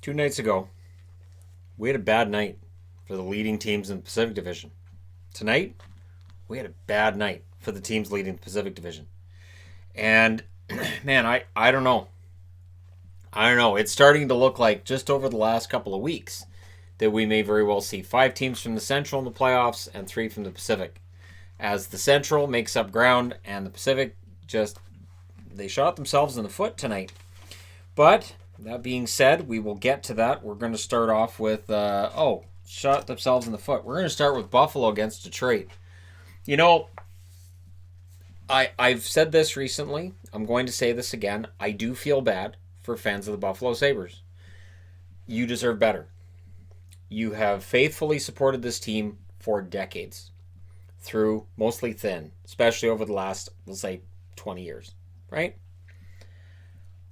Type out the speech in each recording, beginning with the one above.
2 nights ago, we had a bad night for the leading teams in the Pacific Division. Tonight, we had a bad night for the teams leading the Pacific Division. And, man, I don't know. I don't know. It's starting to look like just over the last couple of weeks that we may very well see 5 teams from the Central in the playoffs and 3 from the Pacific. As the Central makes up ground and the Pacific they shot themselves in the foot tonight. But that being said, we will get to that. We're going to start off with, shot themselves in the foot. We're going to start with Buffalo against Detroit. You know, I've said this recently. I'm going to say this again. I do feel bad for fans of the Buffalo Sabres. You deserve better. You have faithfully supported this team for decades. Through mostly thin, especially over the last, let's say, 20 years. Right?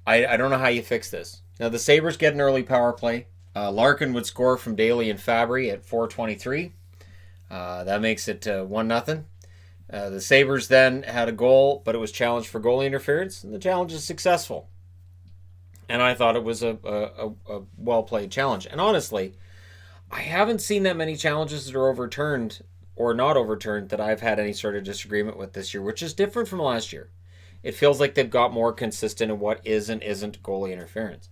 I don't know how you fix this. Now, the Sabres get an early power play. Larkin would score from Daly and Fabry at 4:23. That makes it 1-0. The Sabres then had a goal, but it was challenged for goalie interference, and the challenge is successful. And I thought it was a well-played challenge. And honestly, I haven't seen that many challenges that are overturned or not overturned that I've had any sort of disagreement with this year, which is different from last year. It feels like they've got more consistent in what is and isn't goalie interference.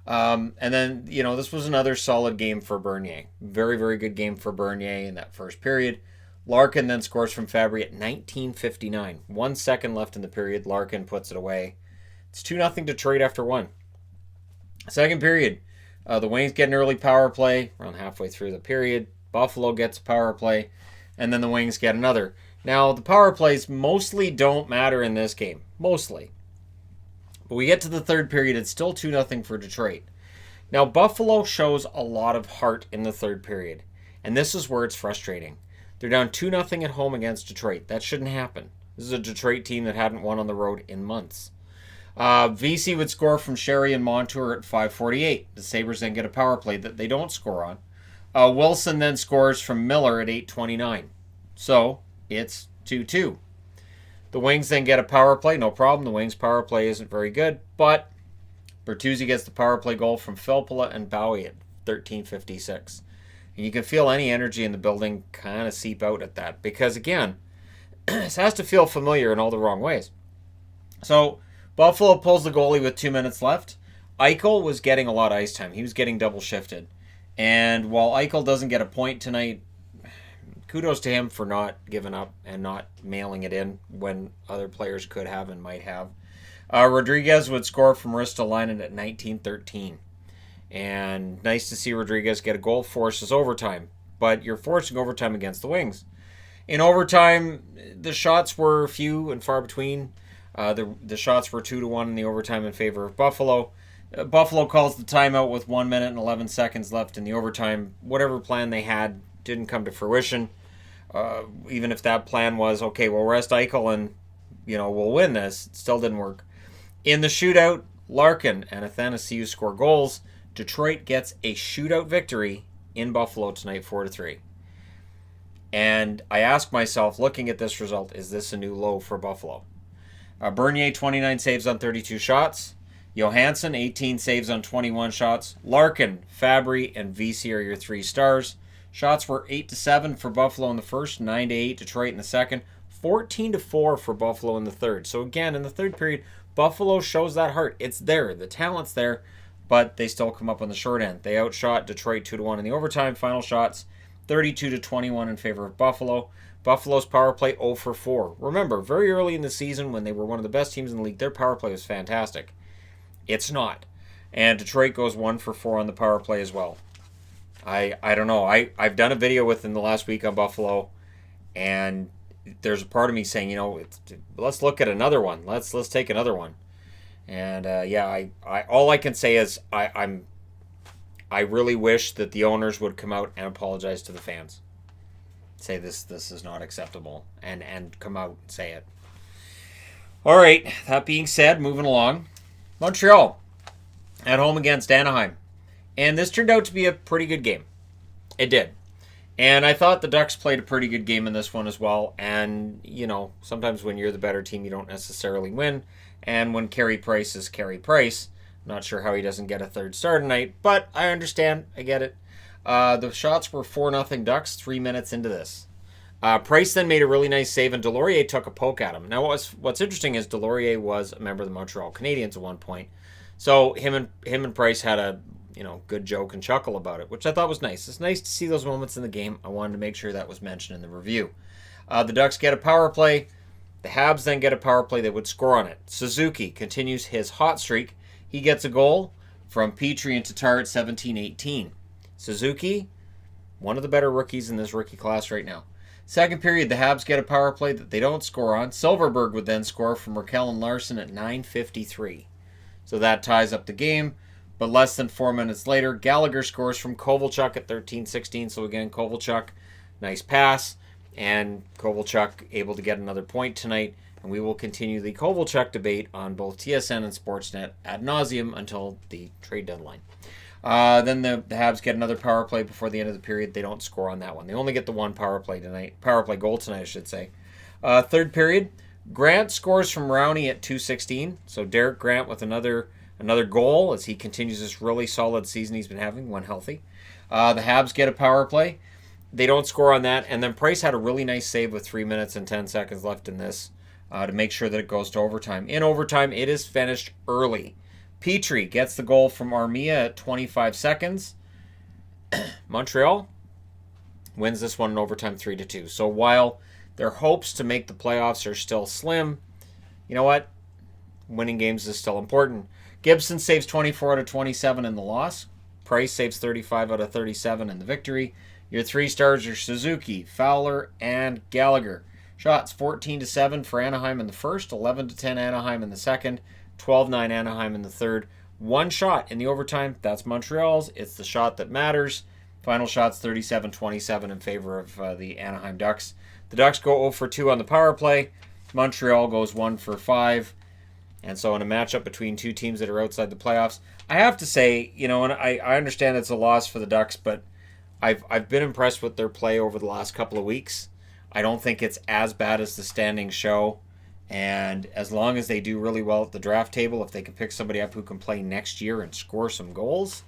And then, this was another solid game for Bernier. Very, very good game for Bernier in that first period. Larkin then scores from Fabry at 19:59. 1 second left in the period. Larkin puts it away. It's 2-0 Detroit after 1. Second period. The Wings get an early power play around halfway through the period. Buffalo gets a power play. And then the Wings get another. Now, the power plays mostly don't matter in this game. Mostly. But we get to the third period. It's still 2-0 for Detroit. Now, Buffalo shows a lot of heart in the third period. And this is where it's frustrating. They're down 2-0 at home against Detroit. That shouldn't happen. This is a Detroit team that hadn't won on the road in months. VC would score from Sherry and Montour at 5:48. The Sabres then get a power play that they don't score on. Wilson then scores from Miller at 8:29. So, it's 2-2. The Wings then get a power play. No problem. The Wings' power play isn't very good. But Bertuzzi gets the power play goal from Filppula and Bowie at 13:56. And you can feel any energy in the building kind of seep out at that. Because, again, this has to feel familiar in all the wrong ways. So, Buffalo pulls the goalie with 2 minutes left. Eichel was getting a lot of ice time. He was getting double shifted. And while Eichel doesn't get a point tonight, kudos to him for not giving up and not mailing it in when other players could have and might have. Rodriguez would score from Ristolainen at 19:13. And nice to see Rodriguez get a goal, forces overtime. But you're forcing overtime against the Wings. In overtime, the shots were few and far between. The shots were 2-1 in the overtime in favor of Buffalo. Buffalo calls the timeout with 1 minute and 11 seconds left in the overtime. Whatever plan they had didn't come to fruition. Even if that plan was, okay, we'll rest Eichel and, we'll win this, it still didn't work. In the shootout, Larkin and Athanasiou score goals. Detroit gets a shootout victory in Buffalo tonight, 4-3. And I ask myself, looking at this result, is this a new low for Buffalo? Bernier, 29 saves on 32 shots. Johansson, 18 saves on 21 shots. Larkin, Fabry, and VC are your 3 stars. Shots were 8-7 for Buffalo in the first, 9-8 Detroit in the second, 14-4 for Buffalo in the third. So again, in the third period, Buffalo shows that heart. It's there. The talent's there, but they still come up on the short end. They outshot Detroit 2-1 in the overtime. Final shots, 32-21 in favor of Buffalo. Buffalo's power play 0-4. Remember, very early in the season when they were one of the best teams in the league, their power play was fantastic. It's not. And Detroit goes 1-4 on the power play as well. I don't know. I've done a video within the last week on Buffalo, and there's a part of me saying, let's look at another one. Let's take another one. And I all I can say is I really wish that the owners would come out and apologize to the fans. Say this is not acceptable, and come out and say it. All right, that being said, moving along. Montreal at home against Anaheim. And this turned out to be a pretty good game. It did. And I thought the Ducks played a pretty good game in this one as well. And, sometimes when you're the better team, you don't necessarily win. And when Carey Price is Carey Price, Not sure how he doesn't get a third star tonight, but I understand. I get it. The shots were 4-0 Ducks 3 minutes into this. Price then made a really nice save, and Delorier took a poke at him. Now, what's interesting is Delorier was a member of the Montreal Canadiens at one point, so him and Price had a good joke and chuckle about it, which I thought was nice. It's nice to see those moments in the game. I wanted to make sure that was mentioned in the review. The Ducks get a power play. The Habs then get a power play that would score on it. Suzuki continues his hot streak. He gets a goal from Petrie and Tatar at 17-18. Suzuki, one of the better rookies in this rookie class right now. Second period, the Habs get a power play that they don't score on. Silverberg would then score from Raquel and Larson at 9:53. So that ties up the game. But less than 4 minutes later, Gallagher scores from Kovalchuk at 13-16. So again, Kovalchuk, nice pass. And Kovalchuk able to get another point tonight. And we will continue the Kovalchuk debate on both TSN and Sportsnet ad nauseum until the trade deadline. Then the Habs get another power play before the end of the period. They don't score on that one. They only get the one power play goal tonight, I should say. Third period, Grant scores from Rowney at 2:16. So Derek Grant with another goal as he continues this really solid season he's been having when healthy. The Habs get a power play. They don't score on that. And then Price had a really nice save with 3 minutes and 10 seconds left in this to make sure that it goes to overtime. In overtime, it is finished early. Petrie gets the goal from Armia at 25 seconds. Montreal wins this one in overtime 3-2. So while their hopes to make the playoffs are still slim, you know what? Winning games is still important. Gibson saves 24 out of 27 in the loss. Price saves 35 out of 37 in the victory. Your 3 stars are Suzuki, Fowler, and Gallagher. Shots 14-7 for Anaheim in the first, 11-10 Anaheim in the second, 12-9 Anaheim in the third. One shot in the overtime. That's Montreal's. It's the shot that matters. Final shots 37-27 in favor of the Anaheim Ducks. The Ducks go 0 for 2 on the power play. Montreal goes 1 for 5. And so in a matchup between two teams that are outside the playoffs, I have to say, and I understand it's a loss for the Ducks, but I've been impressed with their play over the last couple of weeks. I don't think it's as bad as the standings show. And as long as they do really well at the draft table, if they can pick somebody up who can play next year and score some goals,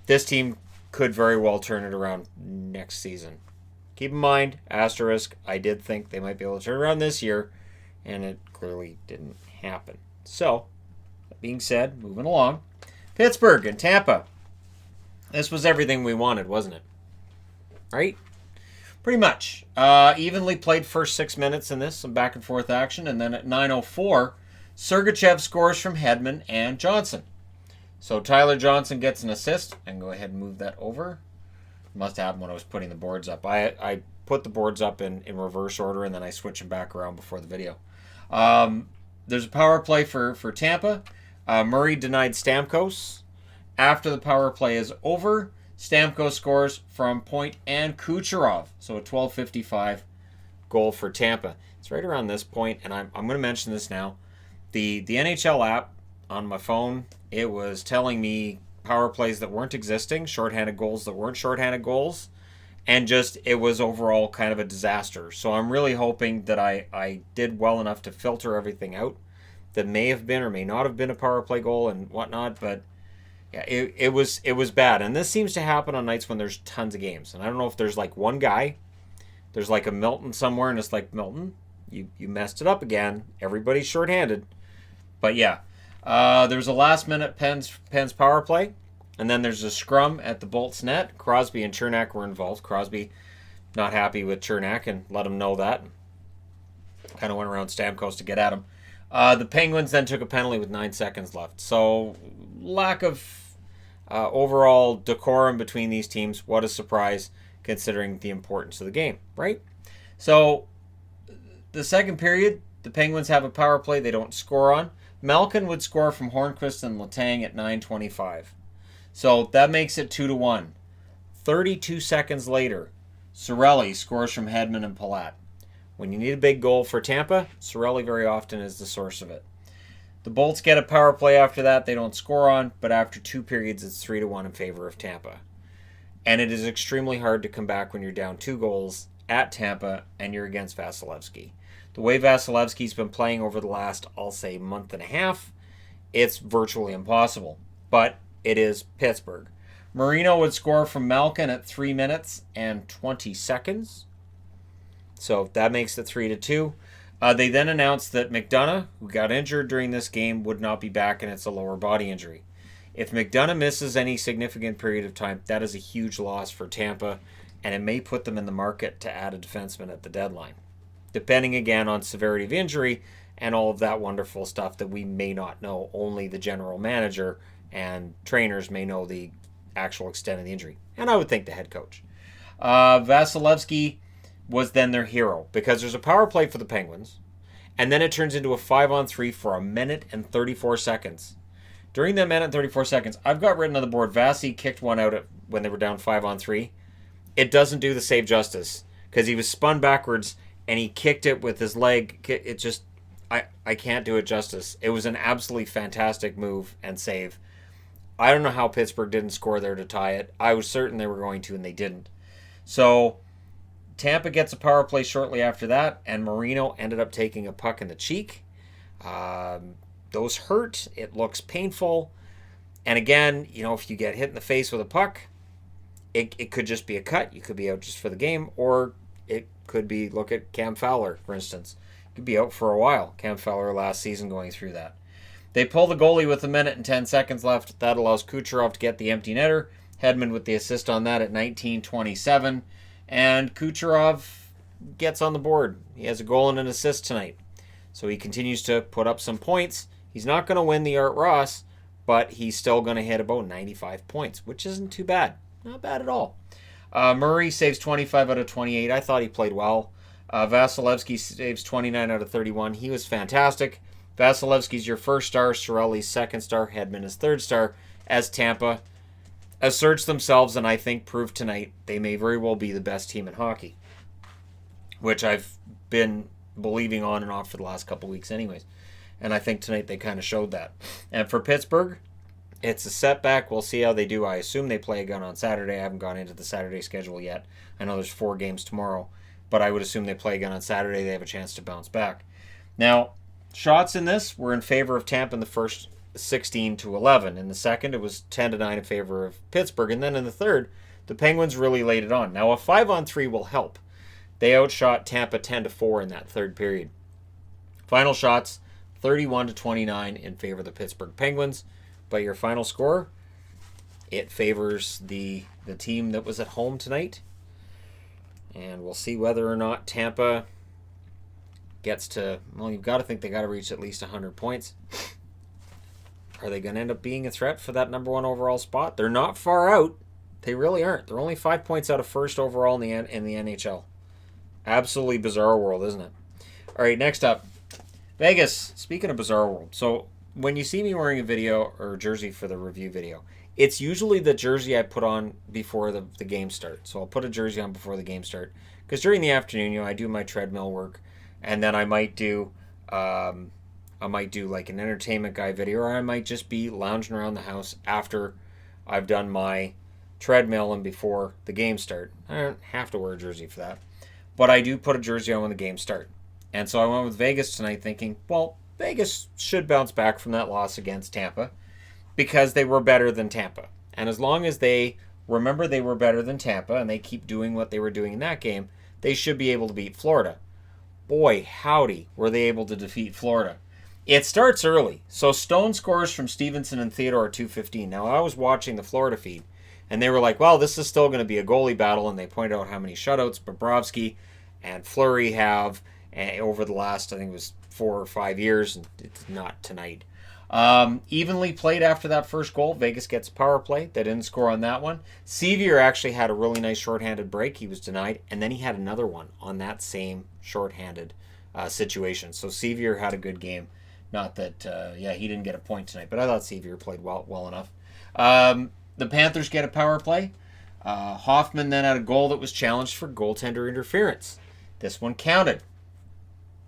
this team could very well turn it around next season. Keep in mind, asterisk, I did think they might be able to turn around this year, and it clearly didn't happen. So, that being said, moving along. Pittsburgh and Tampa. This was everything we wanted, wasn't it? Right? Pretty much. Evenly played first 6 minutes in this, some back and forth action, and then at 9:04, Sergachev scores from Hedman and Johnson. So Tyler Johnson gets an assist, and go ahead and move that over. Must have happened when I was putting the boards up. I put the boards up in reverse order, and then I switch them back around before the video. There's a power play for Tampa. Murray denied Stamkos. After the power play is over, Stamkos scores from Point and Kucherov. So a 12:55 goal for Tampa. It's right around this point, and I'm going to mention this now. The NHL app on my phone, it was telling me power plays that weren't existing, shorthanded goals that weren't shorthanded goals, and just it was overall kind of a disaster. So I'm really hoping that I did well enough to filter everything out that may have been or may not have been a power play goal and whatnot, but yeah, it was bad. And this seems to happen on nights when there's tons of games. And I don't know if there's like one guy, there's like a Milton somewhere, and it's like, Milton, you messed it up again. Everybody's shorthanded. But yeah, there's a last-minute Pens power play, and then there's a scrum at the Bolts net. Crosby and Chernak were involved. Crosby not happy with Chernak and let him know that. Kind of went around Stamkos to get at him. The Penguins then took a penalty with 9 seconds left. So lack of overall decorum between these teams. What a surprise considering the importance of the game, right? So the second period, the Penguins have a power play they don't score on. Malkin would score from Hornqvist and Letang at 9:25. So that makes it 2-1. 32 seconds later, Cirelli scores from Hedman and Palat. When you need a big goal for Tampa, Cirelli very often is the source of it. The Bolts get a power play after that. They don't score on, but after 2 periods, it's 3-1 in favor of Tampa. And it is extremely hard to come back when you're down 2 goals at Tampa and you're against Vasilevsky. The way Vasilevsky's been playing over the last, I'll say, month and a half, it's virtually impossible. but it is Pittsburgh. Marino would score from Malkin at 3 minutes and 20 seconds. So that makes it 3-2. They then announced that McDonough, who got injured during this game, would not be back, and it's a lower body injury. If McDonough misses any significant period of time, that is a huge loss for Tampa, and it may put them in the market to add a defenseman at the deadline, depending again on severity of injury and all of that wonderful stuff that we may not know. Only the general manager and trainers may know the actual extent of the injury, and I would think the head coach. Vasilevsky was then their hero because there's a power play for the Penguins, and then it turns into a 5-on-3 for 1 minute and 34 seconds. During that minute and 34 seconds, I've got written on the board, Vasi kicked one out when they were down 5-on-3. It doesn't do the save justice because he was spun backwards and he kicked it with his leg. It just, I can't do it justice. It was an absolutely fantastic move and save. I don't know how Pittsburgh didn't score there to tie it. I was certain they were going to, and they didn't. So Tampa gets a power play shortly after that, and Marino ended up taking a puck in the cheek. Those hurt. It looks painful. And again, if you get hit in the face with a puck, it could just be a cut. You could be out just for the game, or it could be, look at Cam Fowler, for instance. He could be out for a while. Cam Fowler last season going through that. They pull the goalie with 1 minute and 10 seconds left. That allows Kucherov to get the empty netter. Hedman with the assist on that at 19:27. And Kucherov gets on the board. He has a goal and an assist tonight. So he continues to put up some points. He's not going to win the Art Ross, but he's still going to hit about 95 points, which isn't too bad. Not bad at all. Murray saves 25 out of 28. I thought he played well. Vasilevsky saves 29 out of 31. He was fantastic. Vasilevsky's your first star. Cirelli's second star. Hedman is third star. As Tampa asserts themselves, and I think proved tonight, they may very well be the best team in hockey, which I've been believing on and off for the last couple weeks anyways. And I think tonight they kind of showed that. And for Pittsburgh, it's a setback. We'll see how they do. I assume they play again on Saturday. I haven't gone into the Saturday schedule yet. I know there's 4 games tomorrow, but I would assume they play again on Saturday. They have a chance to bounce back. Now, shots in this were in favor of Tampa in the first 16-11. In the second, it was 10-9 in favor of Pittsburgh. And then in the third, the Penguins really laid it on. Now, a 5-on-3 will help. They outshot Tampa 10-4 in that third period. Final shots, 31-29 in favor of the Pittsburgh Penguins. But your final score, it favors the team that was at home tonight. And we'll see whether or not Tampa gets to, well, you've got to think they got to reach at least 100 points. Are they going to end up being a threat for that number 1 overall spot? They're not far out. They really aren't. They're only 5 points out of first overall in the NHL. Absolutely bizarre world, isn't it? All right, next up, Vegas. Speaking of bizarre world, so when you see me wearing a video or jersey for the review video, it's usually the jersey I put on before the game start. So I'll put a jersey on before the game start because during the afternoon, I do my treadmill work, and then I might do like an entertainment guy video, or I might just be lounging around the house after I've done my treadmill and before the game start. I don't have to wear a jersey for that, but I do put a jersey on when the games start. And so I went with Vegas tonight thinking, well, Vegas should bounce back from that loss against Tampa because they were better than Tampa. And as long as they remember they were better than Tampa and they keep doing what they were doing in that game, they should be able to beat Florida. Boy, howdy, were they able to defeat Florida. It starts early. So Stone scores from Stevenson and Theodore at 2:15. Now, I was watching the Florida feed, and they were like, well, this is still going to be a goalie battle, and they pointed out how many shutouts Bobrovsky and Fleury have over the last, I think it was 4 or 5 years, and it's not tonight. Evenly played after that first goal. Vegas gets a power play. They didn't score on that one. Sevier actually had a really nice shorthanded break. He was denied, and then he had another one on that same shorthanded situation. So Sevier had a good game. Not that, he didn't get a point tonight, but I thought Sevier played well enough. The Panthers get a power play. Hoffman then had a goal that was challenged for goaltender interference. This one counted.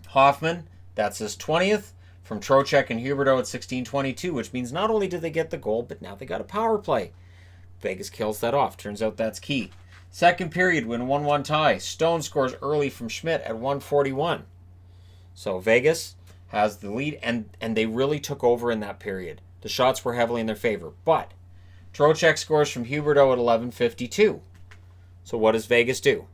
Hoffman, that's his 20th, from Trocheck and Huberdeau at 16:22, which means not only did they get the goal, but now they got a power play. Vegas kills that off. Turns out that's key. Second period, win 1-1 tie. Stone scores early from Schmidt at 1:41. So Vegas has the lead, and they really took over in that period. The shots were heavily in their favor. But Trocheck scores from Huberdeau at 11:52. So what does Vegas do?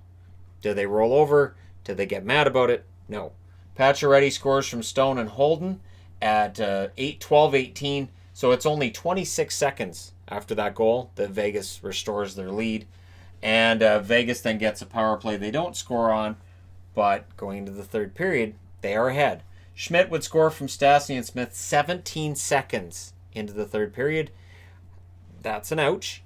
Do they roll over? Do they get mad about it? No. Pacioretty scores from Stone and Holden at 12:18. So it's only 26 seconds after that goal that Vegas restores their lead. And Vegas then gets a power play they don't score on. But going into the third period, they are ahead. Schmidt would score from Stastny and Smith 17 seconds into the third period. That's an ouch.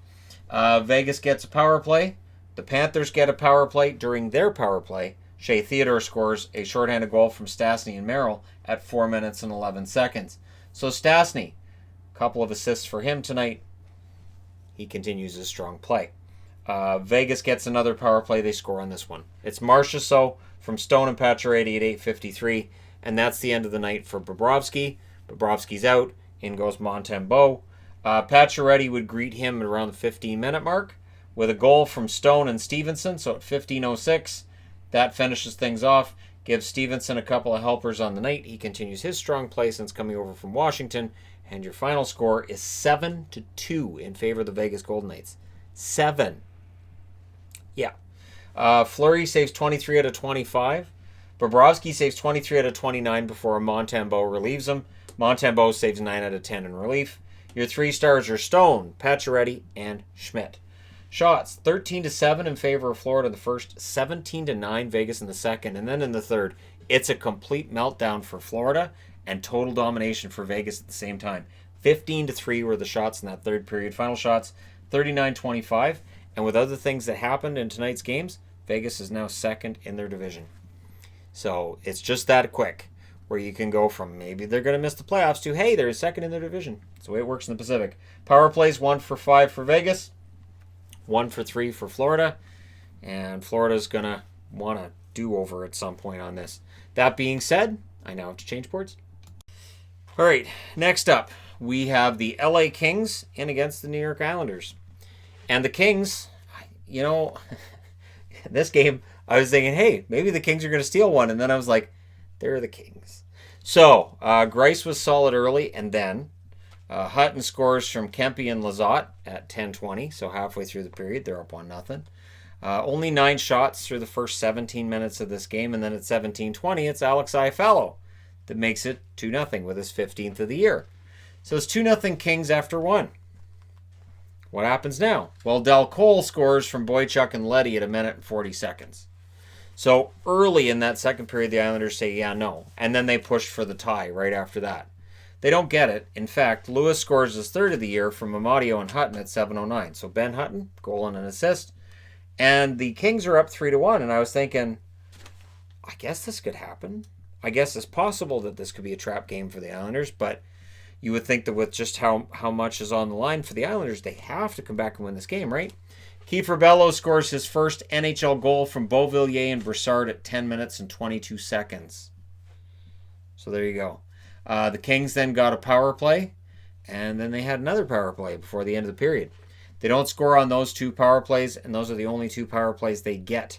Vegas gets a power play. The Panthers get a power play. During their power play, Shea Theodore scores a shorthanded goal from Stastny and Merrill at 4 minutes and 11 seconds. So Stastny, a couple of assists for him tonight. He continues his strong play. Vegas gets another power play. They score on this one. It's Marchessault from Stone and Pacioretty at 8:53, and that's the end of the night for Bobrovsky. Bobrovsky's out. In goes Montembeault. Pacioretty would greet him at around the 15-minute mark with a goal from Stone and Stevenson. So at 15:06, that finishes things off. Gives Stevenson a couple of helpers on the night. He continues his strong play since coming over from Washington. And your final score is 7-2 in favor of the Vegas Golden Knights. 7. Yeah. Fleury saves 23 out of 25. Bobrovsky saves 23 out of 29 before Montembeault relieves him. Montembeault saves 9 out of 10 in relief. Your 3 stars are Stone, Pacioretty, and Schmidt. Shots, 13-7 in favor of Florida in the first, 17-9 Vegas in the second, and then in the third, it's a complete meltdown for Florida and total domination for Vegas at the same time. 15-3 were the shots in that third period. Final shots, 39-25. And with other things that happened in tonight's games, Vegas is now second in their division. So it's just that quick where you can go from maybe they're going to miss the playoffs to, hey, they're second in their division. That's the way it works in the Pacific. Power plays 1 for 5 for Vegas, 1 for 3 for Florida. And Florida's going to want a do-over at some point on this. That being said, I now have to change boards. All right, next up, we have the LA Kings in against the New York Islanders. And the Kings, this game, I was thinking, hey, maybe the Kings are going to steal one. And then I was like, they're the Kings. So, Greiss was solid early, and then Hutton scores from Kempe and Lizotte at 10:20. So halfway through the period, they're up 1-0. Only 9 shots through the first 17 minutes of this game. And then at 17:20, it's Alex Iafallo that makes it 2-0 with his 15th of the year. So it's 2-0 Kings after 1. What happens now? Well, Del Cole scores from Boychuk and Leddy at 1 minute and 40 seconds. So early in that second period, the Islanders say, yeah, no. And then they push for the tie right after that. They don't get it. In fact, Lewis scores his 3rd of the year from Amadio and Hutton at 7:09. So Ben Hutton, goal and an assist. And the Kings are up 3-1. And I was thinking, I guess this could happen. I guess it's possible that this could be a trap game for the Islanders, but you would think that with just how much is on the line for the Islanders, they have to come back and win this game, right? Kiefer Bellows scores his first NHL goal from Beauvillier and Brassard at 10 minutes and 22 seconds. So there you go. The Kings then got a power play, and then they had another power play before the end of the period. They don't score on those 2 power plays, and those are the only 2 power plays they get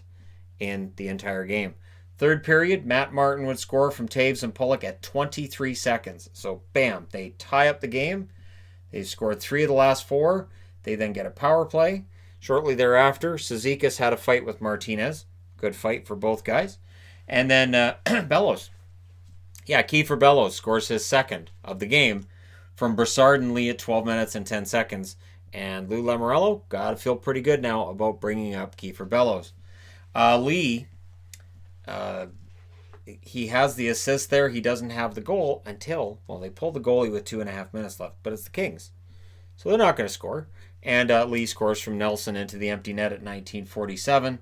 in the entire game. Third period, Matt Martin would score from Taves and Pulock at 23 seconds. So, bam, they tie up the game. They've scored 3 of the last 4. They then get a power play. Shortly thereafter, Cizikas had a fight with Martinez. Good fight for both guys. And then Bellows. Yeah, Kiefer Bellows scores his 2nd of the game from Brassard and Lee at 12 minutes and 10 seconds. And Lou Lamoriello got to feel pretty good now about bringing up Kiefer Bellows. Lee... he has the assist there. He doesn't have the goal until, they pull the goalie with 2.5 minutes left. But it's the Kings. So they're not going to score. And Lee scores from Nelson into the empty net at 19:47.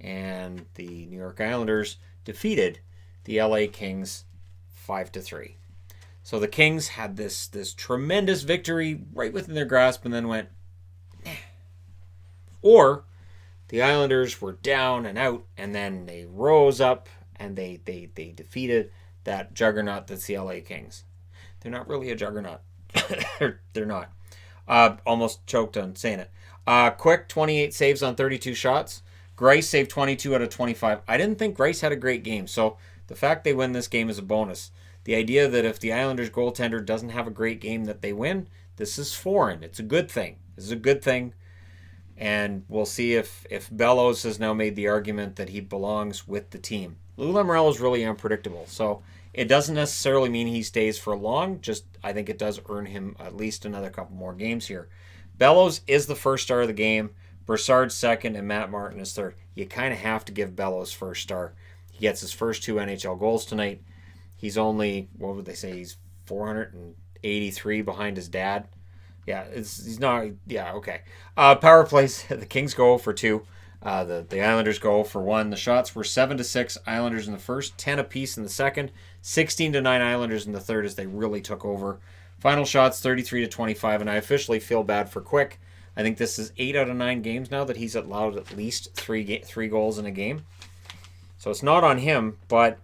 And the New York Islanders defeated the LA Kings 5-3. So the Kings had this tremendous victory right within their grasp and then went, nah. Or the Islanders were down and out, and then they rose up and they defeated that juggernaut that's the LA Kings. They're not really a juggernaut. They're not. Almost choked on saying it. Quick, 28 saves on 32 shots. Greiss saved 22 out of 25. I didn't think Greiss had a great game, so the fact they win this game is a bonus. The idea that if the Islanders goaltender doesn't have a great game that they win, this is foreign. It's a good thing. This is a good thing. And we'll see if Bellows has now made the argument that he belongs with the team. Lou Lamoriello is really unpredictable, so it doesn't necessarily mean he stays for long. Just I think it does earn him at least another couple more games here. Bellows is the first star of the game. Brassard's second, and Matt Martin is third. You kind of have to give Bellows first star. He gets his first 2 NHL goals tonight. He's only, what would they say, he's 483 behind his dad. Yeah, he's not. Yeah, okay. Power plays. The Kings go for 2. The Islanders go for 1. The shots were 7-6 Islanders in the first, 10 apiece in the second, 16-9 Islanders in the third as they really took over. Final shots 33-25, and I officially feel bad for Quick. I think this is 8 out of 9 games now that he's allowed at least three goals in a game. So it's not on him, but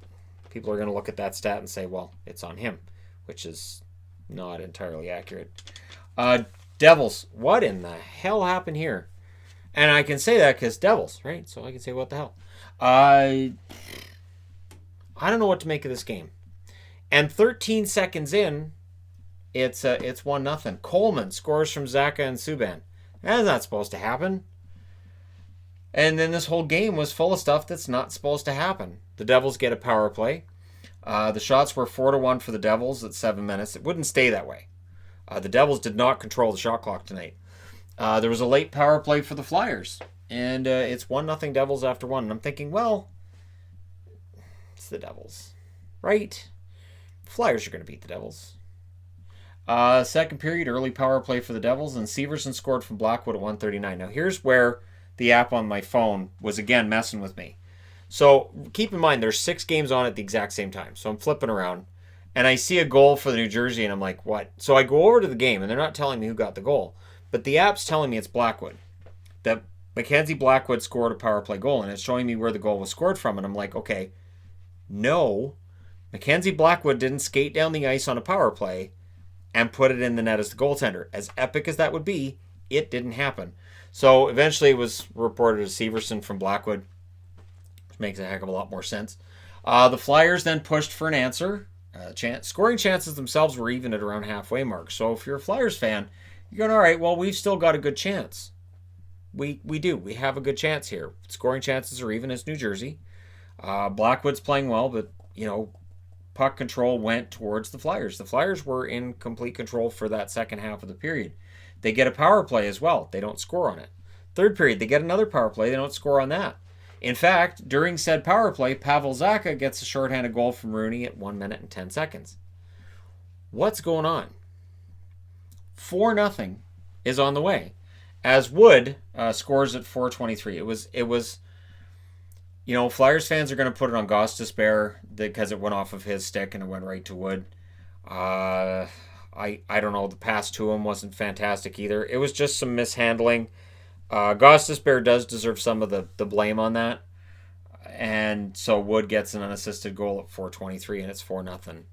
people are going to look at that stat and say, well, it's on him, which is not entirely accurate. Devils. What in the hell happened here? And I can say that because Devils, right? So I can say, what the hell? I don't know what to make of this game. And 13 seconds in, it's 1-0. Coleman scores from Zacha and Subban. That's not supposed to happen. And then this whole game was full of stuff that's not supposed to happen. The Devils get a power play. The shots were 4-1 for the Devils at 7 minutes. It wouldn't stay that way. The Devils did not control the shot clock tonight. There was a late power play for the Flyers. And it's 1-0 Devils after 1. And I'm thinking, well, it's the Devils, right? Flyers are going to beat the Devils. Second period, early power play for the Devils. And Severson scored from Blackwood at 1:39. Now, here's where the app on my phone was, again, messing with me. So keep in mind, there's 6 games on at the exact same time. So I'm flipping around. And I see a goal for the New Jersey, and I'm like, what? So I go over to the game, and they're not telling me who got the goal. But the app's telling me it's Blackwood. That Mackenzie Blackwood scored a power play goal, and it's showing me where the goal was scored from. And I'm like, okay, no. Mackenzie Blackwood didn't skate down the ice on a power play and put it in the net as the goaltender. As epic as that would be, it didn't happen. So eventually it was reported as Severson from Blackwood, which makes a heck of a lot more sense. The Flyers then pushed for an answer. Scoring chances themselves were even at around halfway mark. So if you're a Flyers fan, you're going, all right, well, we've still got a good chance. We do. We have a good chance here. Scoring chances are even as New Jersey. Blackwood's playing well, but, puck control went towards the Flyers. The Flyers were in complete control for that second half of the period. They get a power play as well. They don't score on it. Third period, they get another power play. They don't score on that. In fact, during said power play, Pavel Zacha gets a shorthanded goal from Rooney at 1 minute and 10 seconds. What's going on? 4-0 is on the way. As Wood scores at 4:23. It was Flyers fans are going to put it on Gostisbehere because it went off of his stick and it went right to Wood. I don't know. The pass to him wasn't fantastic either. It was just some mishandling. Gostisbehere does deserve some of the blame on that. And so Wood gets an unassisted goal at 4:23 and it's 4-0.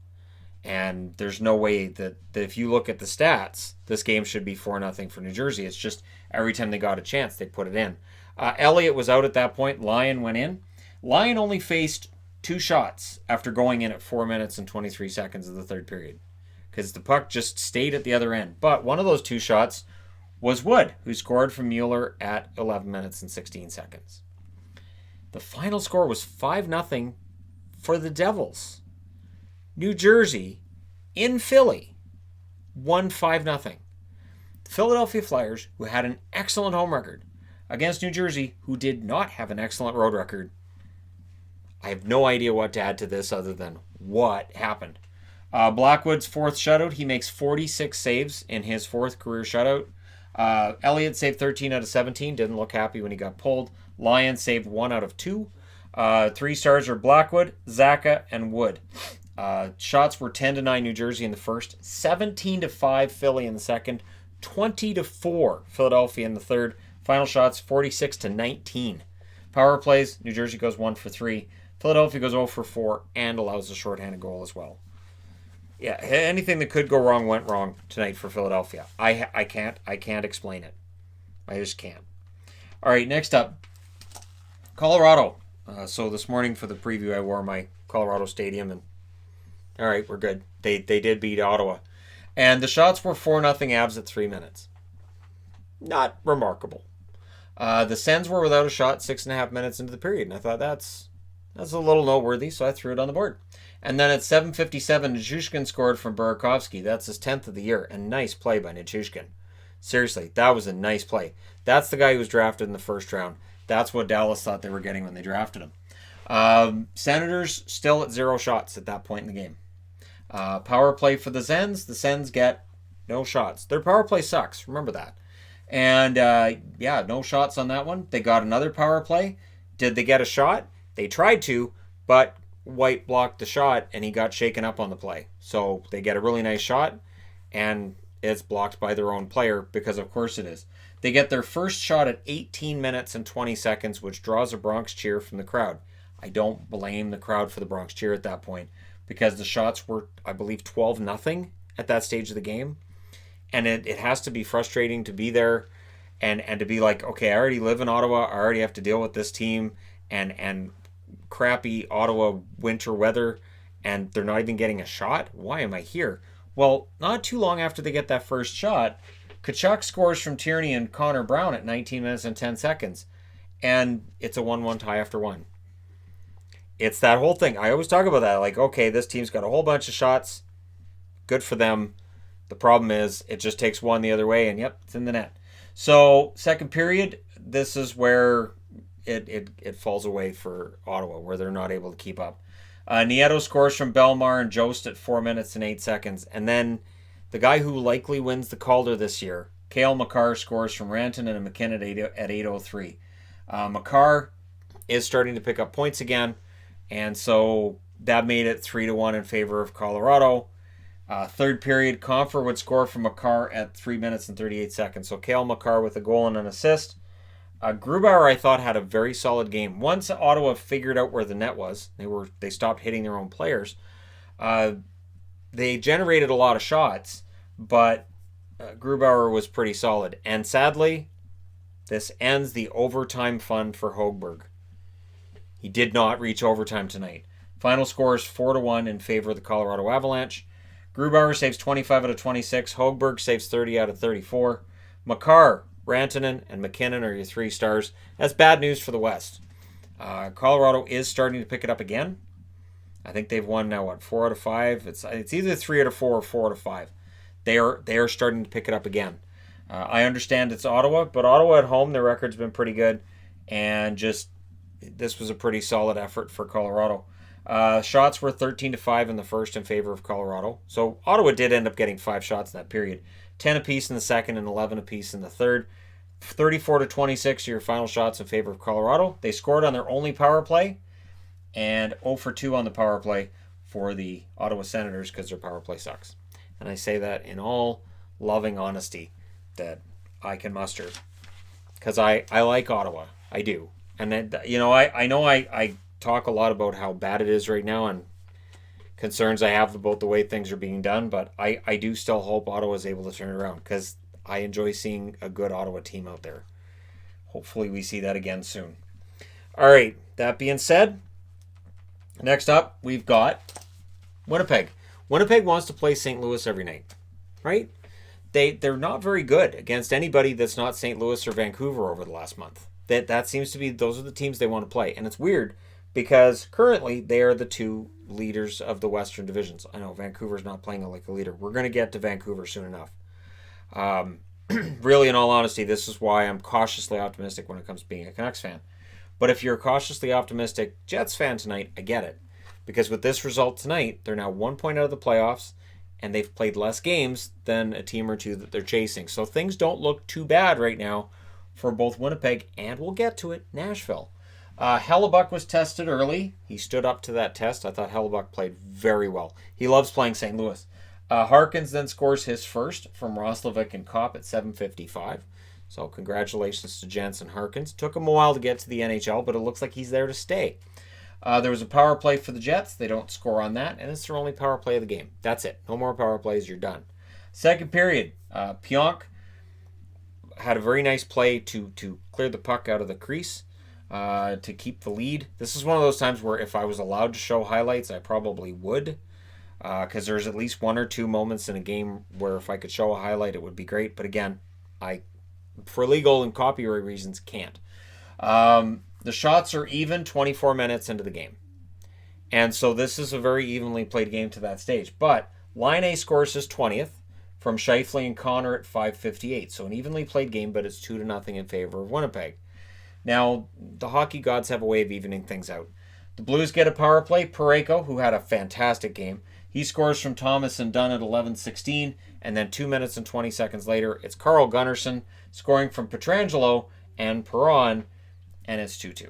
And there's no way that if you look at the stats, this game should be 4-0 for New Jersey. It's just every time they got a chance, they put it in. Elliott was out at that point. Lyon went in. Lyon only faced 2 shots after going in at 4 minutes and 23 seconds of the third period because the puck just stayed at the other end. But one of those 2 shots was Wood, who scored from Mueller at 11 minutes and 16 seconds. The final score was 5-0 for the Devils. New Jersey, in Philly, won 5-0. The Philadelphia Flyers, who had an excellent home record, against New Jersey, who did not have an excellent road record. I have no idea what to add to this other than what happened. Blackwood's 4th shutout. He makes 46 saves in his 4th career shutout. Elliott saved 13 out of 17. Didn't look happy when he got pulled. Lyon saved 1 out of 2. 3 stars are Blackwood, Zacha, and Wood. Shots were 10-9 New Jersey in the first, 17-5 Philly in the second, 20-4 Philadelphia in the third. Final shots 46-19. Power plays, New Jersey goes 1 for 3. Philadelphia goes 0 for 4 and allows a shorthanded goal as well. Yeah, anything that could go wrong went wrong tonight for Philadelphia. I can't explain it. I just can't. All right, next up, Colorado. So this morning for the preview, I wore my Colorado Stadium and All right, we're good. They did beat Ottawa. And the shots were 4-0 Abs at 3 minutes. Not remarkable. The Sens were without a shot 6.5 minutes into the period, and I thought that's a little noteworthy, so I threw it on the board. And then at 7:57, Nichushkin scored from Burakovsky. That's his 10th of the year. A nice play by Nichushkin. Seriously, that was a nice play. That's the guy who was drafted in the first round. That's what Dallas thought they were getting when they drafted him. Senators still at 0 shots at that point in the game. Power play for the Sens. The Sens get no shots. Their power play sucks. Remember that. And no shots on that one. They got another power play. Did they get a shot? They tried to, but White blocked the shot and he got shaken up on the play. So they get a really nice shot and it's blocked by their own player because of course it is. They get their first shot at 18 minutes and 20 seconds, which draws a Bronx cheer from the crowd. I don't blame the crowd for the Bronx cheer at that point because the shots were, I believe, 12-0 at that stage of the game. And it has to be frustrating to be there and to be like, okay, I already live in Ottawa. I already have to deal with this team and crappy Ottawa winter weather, and they're not even getting a shot. Why am I here? Well, not too long after they get that first shot, Tkachuk scores from Tierney and Connor Brown at 19 minutes and 10 seconds. And it's a 1-1 tie after one. It's that whole thing. I always talk about that. Like, okay, this team's got a whole bunch of shots. Good for them. The problem is it just takes one the other way, and yep, it's in the net. So, second period, this is where it falls away for Ottawa, where they're not able to keep up. Nieto scores from Belmar and Jost at 4 minutes and 8 seconds. And then the guy who likely wins the Calder this year, Cale Makar, scores from Rantanen and McKinnon at 8:03. Makar is starting to pick up points again, and so that made it 3-1 in favor of Colorado. Third period, Compher would score from Makar at 3 minutes and 38 seconds. So Cale Makar with a goal and an assist. Grubauer, I thought, had a very solid game. Once Ottawa figured out where the net was, they stopped hitting their own players. They generated a lot of shots, but Grubauer was pretty solid. And sadly, this ends the overtime fun for Högberg. He did not reach overtime tonight. Final score is 4-1 in favor of the Colorado Avalanche. Grubauer saves 25 out of 26. Högberg saves 30 out of 34. Makar, Rantanen, and McKinnon are your 3 stars. That's bad news for the West. Colorado is starting to pick it up again. I think they've won now, 4 out of 5? It's either 3 out of 4 or 4 out of 5. They are starting to pick it up again. I understand it's Ottawa, but Ottawa at home, their record's been pretty good. And this was a pretty solid effort for Colorado. Shots were 13-5 in the first in favor of Colorado. So Ottawa did end up getting 5 shots in that period. 10 apiece in the second and 11 apiece in the third. 34-26 are your final shots in favor of Colorado. They scored on their only power play and 0-for-2 on the power play for the Ottawa Senators because their power play sucks. And I say that in all loving honesty that I can muster because I like Ottawa. I do. And then, I know I talk a lot about how bad it is right now and concerns I have about the way things are being done, but I do still hope Ottawa is able to turn it around because I enjoy seeing a good Ottawa team out there. Hopefully we see that again soon. All right, that being said, next up we've got Winnipeg. Winnipeg wants to play St. Louis every night, right? They're not very good against anybody that's not St. Louis or Vancouver over the last month. That seems to be, those are the teams they want to play. And it's weird because currently they are the 2 leaders of the Western divisions. I know Vancouver's not playing like a leader. We're going to get to Vancouver soon enough. Really, in all honesty, this is why I'm cautiously optimistic when it comes to being a Canucks fan. But if you're a cautiously optimistic Jets fan tonight, I get it. Because with this result tonight, they're now 1 point out of the playoffs, and they've played less games than a team or 2 that they're chasing. So things don't look too bad right now for both Winnipeg and, we'll get to it, Nashville. Hellebuck was tested early. He stood up to that test. I thought Hellebuck played very well. He loves playing St. Louis. Harkins then scores his first from Roslovic and Kopp at 7:55. So congratulations to Jansen Harkins. Took him a while to get to the NHL, but it looks like he's there to stay. There was a power play for the Jets. They don't score on that, and it's their only power play of the game. That's it. No more power plays. You're done. Second period, Pionk had a very nice play to clear the puck out of the crease to keep the lead. This is one of those times where if I was allowed to show highlights, I probably would. because there's at least one or two moments in a game where if I could show a highlight, it would be great. But again, I, for legal and copyright reasons, can't. The shots are even 24 minutes into the game. And so this is a very evenly played game to that stage. But Line A scores his 20th from Scheifele and Connor at 5:58. So an evenly played game, but it's 2-0 in favor of Winnipeg. Now, the hockey gods have a way of evening things out. The Blues get a power play. Parayko, who had a fantastic game, he scores from Thomas and Dunn at 11:16. And then 2 minutes and 20 seconds later, it's Carl Gunnarsson scoring from Pietrangelo and Perron, and it's 2-2.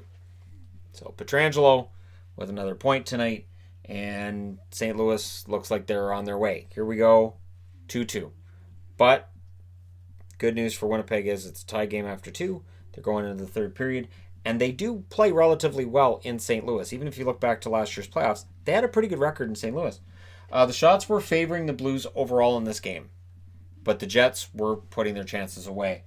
So Pietrangelo with another point tonight, and St. Louis looks like they're on their way. Here we go, 2-2. But good news for Winnipeg is it's a tie game after 2. They're going into the third period, and they do play relatively well in St. Louis. Even if you look back to last year's playoffs, they had a pretty good record in St. Louis. The shots were favoring the Blues overall in this game, but the Jets were putting their chances away.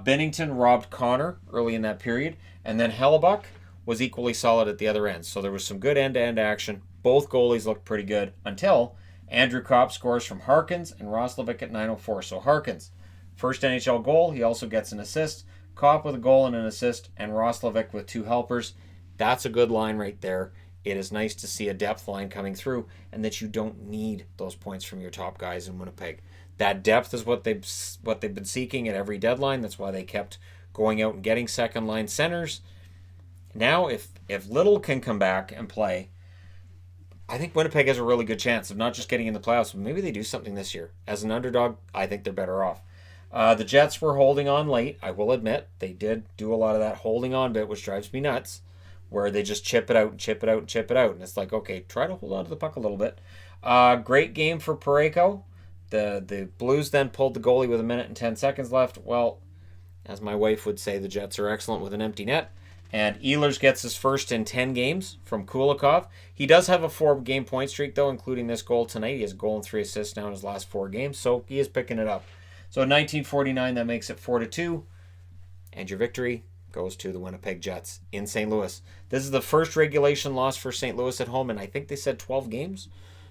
Bennington robbed Connor early in that period, and then Hellebuck was equally solid at the other end. So there was some good end-to-end action. Both goalies looked pretty good until Andrew Kopp scores from Harkins and Roslovic at 9:04. So Harkins, first NHL goal. He also gets an assist. Kopp with a goal and an assist, and Roslovic with 2 helpers. That's a good line right there. It is nice to see a depth line coming through, and that you don't need those points from your top guys in Winnipeg. That depth is what they've been seeking at every deadline. That's why they kept going out and getting second-line centers. Now, if Little can come back and play, I think Winnipeg has a really good chance of not just getting in the playoffs, but maybe they do something this year. As an underdog, I think they're better off. The Jets were holding on late, I will admit. They did do a lot of that holding on bit, which drives me nuts, where they just chip it out and chip it out and chip it out. And it's like, okay, try to hold on to the puck a little bit. Great game for Parayko. The Blues then pulled the goalie with 1 minute and 10 seconds left. Well, as my wife would say, the Jets are excellent with an empty net. And Ehlers gets his first in 10 games from Kulikov. He does have a 4-game point streak, though, including this goal tonight. He has a goal and 3 assists now in his last 4 games, so he is picking it up. So 1949, that makes it 4-2. And your victory goes to the Winnipeg Jets in St. Louis. This is the first regulation loss for St. Louis at home, and I think they said 12 games.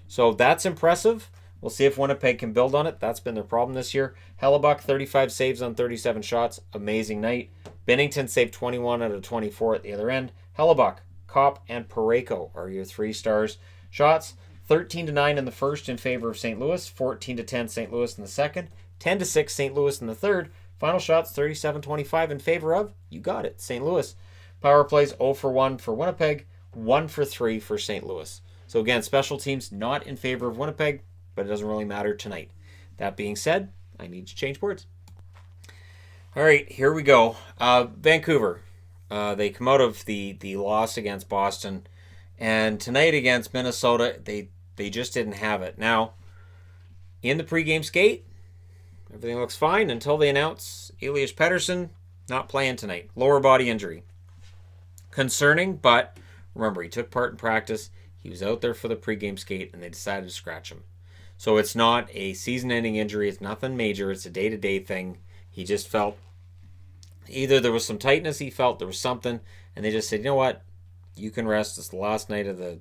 So that's impressive. We'll see if Winnipeg can build on it. That's been their problem this year. Hellebuck, 35 saves on 37 shots. Amazing night. Bennington saved 21 out of 24 at the other end. Hellebuck, Kopp, and Parayko are your 3 stars. Shots, 13-9 in the first in favor of St. Louis. 14-10 St. Louis in the second. 10-6 St. Louis in the third. Final shots, 37-25 in favor of, you got it, St. Louis. Power plays 0 for 1 for Winnipeg. 1 for 3 for St. Louis. So again, special teams not in favor of Winnipeg, but it doesn't really matter tonight. That being said, I need to change boards. All right, here we go. Vancouver. They come out of the loss against Boston, and tonight against Minnesota, they just didn't have it. Now, in the pregame skate, everything looks fine until they announce Elias Pettersson not playing tonight. Lower body injury. Concerning, but remember, he took part in practice. He was out there for the pregame skate, and they decided to scratch him. So it's not a season-ending injury. It's nothing major. It's a day-to-day thing. He just felt either there was some tightness he felt, there was something, and they just said, you know what? You can rest. It's the last night of the